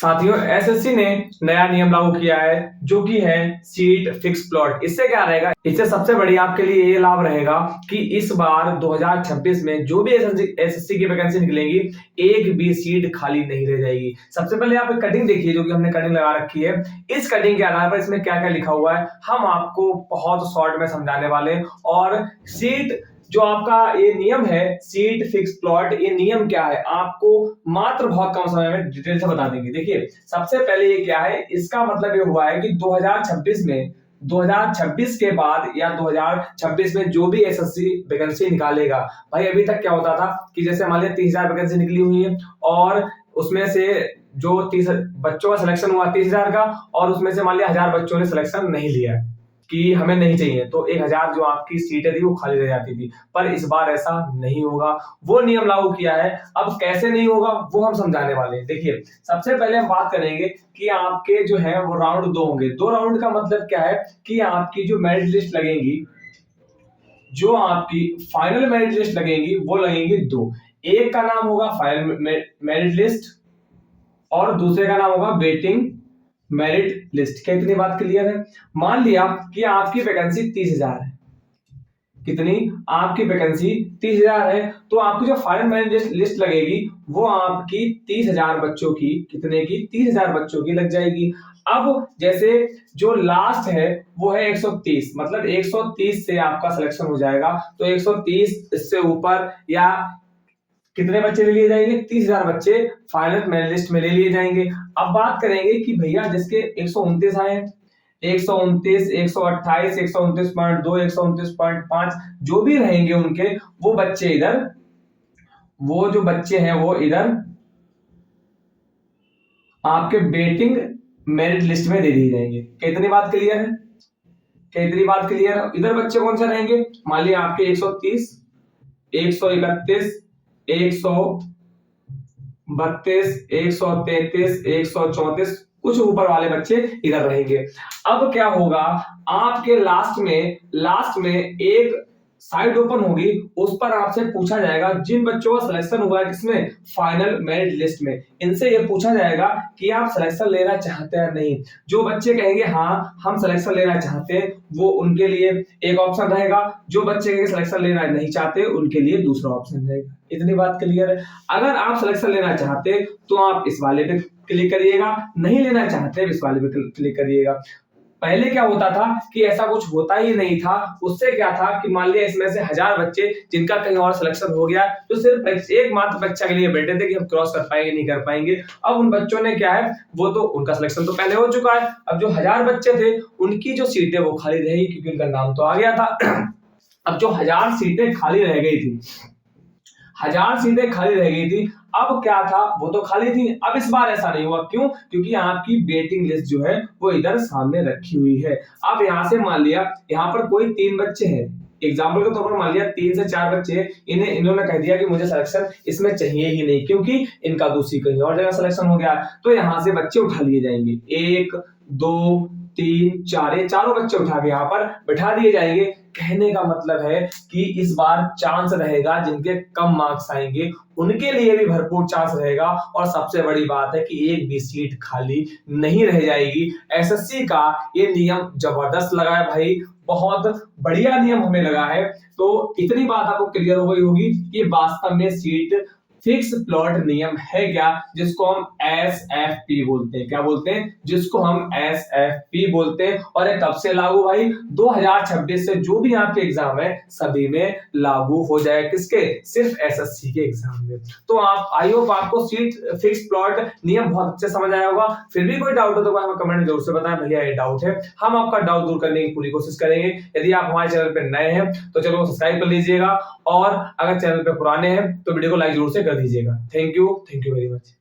साथियों, एसएससी ने नया नियम लागू किया है जो कि है सीट फिक्स प्लॉट। इससे क्या रहेगा, इससे सबसे बड़ी आपके लिए ये लाभ रहेगा कि इस बार 2026 में जो भी एसएससी की वैकेंसी निकलेंगी, एक भी सीट खाली नहीं रह जाएगी। सबसे पहले यहाँ पे कटिंग देखिए, जो कि हमने कटिंग लगा रखी है। इस कटिंग के आधार पर इसमें क्या क्या लिखा हुआ है हम आपको बहुत शॉर्ट में समझाने वाले हैं। और सीट जो आपका ये नियम है सीट फिक्स प्लॉट, ये नियम क्या है आपको मात्र बहुत कम समय में डिटेल से बता देंगे। देखिए, सबसे पहले ये क्या है, इसका मतलब ये हुआ है कि 2026 के बाद या 2026 में जो भी एसएससी वैकेंसी निकालेगा, भाई अभी तक क्या होता था कि जैसे मान लिया 30,000 वैकेंसी निकली हुई है और उसमें से जो 30 बच्चों का सिलेक्शन हुआ 30,000 का, और उसमें से मान लिया 1000 बच्चों ने सिलेक्शन नहीं लिया कि हमें नहीं चाहिए, तो 1000 जो आपकी सीटें थी वो खाली रह जाती थी। पर इस बार ऐसा नहीं होगा, वो नियम लागू किया है। अब कैसे नहीं होगा वो हम समझाने वाले हैं। देखिए, सबसे पहले हम बात करेंगे कि आपके जो है वो राउंड 2 होंगे। 2 राउंड का मतलब क्या है कि आपकी जो मेरिट लिस्ट लगेंगी, जो आपकी फाइनल मेरिट लिस्ट लगेंगी वो लगेंगी 2। एक का नाम होगा फाइनल मेरिट लिस्ट और दूसरे का नाम होगा वेटिंग मेरिट लिस्ट। क्या इतनी बात क्लियर है? मान लिया कि आपकी वैकेंसी 30,000 है। कितनी? आपकी वैकेंसी 30,000 है, तो आपकी जो फाइनल मेरिट लिस्ट लगेगी वो आपकी 30,000 बच्चों की, कितने की? 30,000 बच्चों की लग जाएगी। अब जैसे जो लास्ट है वो है 130, मतलब 130 से आपका सिलेक्शन हो जाएगा, तो 130 इससे ऊपर या कितने बच्चे ले लिए जाएंगे? 30,000 बच्चे फाइनल मेरिट लिस्ट में ले लिए जाएंगे। अब बात करेंगे कि भैया जिसके 129 आए, 129, 128, 129.2, 129.5 जो भी रहेंगे उनके, वो बच्चे इधर, वो जो बच्चे हैं वो इधर आपके वेटिंग मेरिट लिस्ट में दे दिए जाएंगे। कितनी बात क्लियर है? कितनी बात क्लियर है? इधर बच्चे कौन से रहेंगे? मान लिया आपके 130, 131, 132, 133, 134, कुछ ऊपर वाले बच्चे इधर रहेंगे। अब क्या होगा, आपके लास्ट में एक साइड ओपन होगी, उस पर आपसे पूछा जाएगा जिन बच्चों का सिलेक्शन हुआ है किसमें? फाइनल मेरिट लिस्ट में। इनसे यह पूछा जाएगा कि आप सिलेक्शन लेना चाहते हैं नहीं। जो बच्चे कहेंगे हाँ हम सिलेक्शन लेना चाहते हैं, वो उनके लिए एक ऑप्शन रहेगा। जो बच्चे कहेंगे सिलेक्शन लेना नहीं चाहते, उनके लिए दूसरा ऑप्शन रहेगा। इतनी बात क्लियर है? अगर आप सिलेक्शन लेना चाहते तो आप इस वाले पे क्लिक करिएगा, नहीं लेना चाहते इस वाले पे क्लिक करिएगा। पहले क्या होता था कि ऐसा कुछ होता ही नहीं था। उससे क्या था कि मान लिया इसमें से 1000 बच्चे जिनका कहीं और सिलेक्शन हो गया, तो सिर्फ एक मात्र परीक्षा के लिए बैठे थे कि हम क्रॉस कर पाएंगे नहीं कर पाएंगे। अब उन बच्चों ने क्या है, वो तो उनका सिलेक्शन तो पहले हो चुका है। अब जो 1000 बच्चे थे उनकी जो सीटें वो खाली रहेगी क्योंकि उनका नाम तो आ गया था। अब जो 1000 सीटें खाली रह गई थी, 1000 सीटें खाली रह गई थी, अब क्या था, वो तो खाली थी। अब इस बार ऐसा नहीं हुआ, क्यों? क्योंकि आपकी वेटिंग लिस्ट जो है वो इधर सामने रखी हुई है। अब यहां से मान लिया यहाँ पर कोई 3 बच्चे हैं, एग्जाम्पल के तौर पर मान लिया 3 से 4 बच्चे, इन्होंने कह दिया कि मुझे सिलेक्शन इसमें चाहिए ही नहीं क्योंकि इनका दूसरी कहीं और जगह सिलेक्शन हो गया, तो यहाँ से बच्चे उठा लिए जाएंगे। 1, 2, 3, 4, ये चारों बच्चे उठा के यहाँ पर बैठा दिए जाएंगे। कहने का मतलब है कि इस बार चांस रहेगा, जिनके कम मार्क्स आएंगे उनके लिए भी भरपूर चांस रहेगा। और सबसे बड़ी बात है कि एक भी सीट खाली नहीं रह जाएगी। एसएससी का ये नियम जबरदस्त लगा है भाई, बहुत बढ़िया नियम हमें लगा है। तो इतनी बात आपको क्लियर हो गई होगी कि वास्तव में सीट फिक्स प्लॉट नियम है क्या, जिसको हम एसएफपी बोलते हैं। क्या बोलते हैं? जिसको हम एसएफपी बोलते हैं। और ये कब से लागू भाई? 2026 से जो भी आपके एग्जाम है सभी में लागू हो जाए। किसके? सिर्फ एसएससी के एग्जाम में। तो आप आई होप आपको सीट फिक्स प्लॉट नियम बहुत अच्छे समझ आया होगा। फिर भी कोई डाउट हो तो हमें कमेंट में जरूर से बताएं, भैया ये डाउट है, हम आपका डाउट दूर करने की पूरी कोशिश करेंगे। यदि आप हमारे चैनल पे नए हैं तो चलो सब्सक्राइब कर लीजिएगा, और अगर चैनल पे पुराने हैं तो वीडियो को लाइक जरूर से कर दीजिएगा। Thank you very much.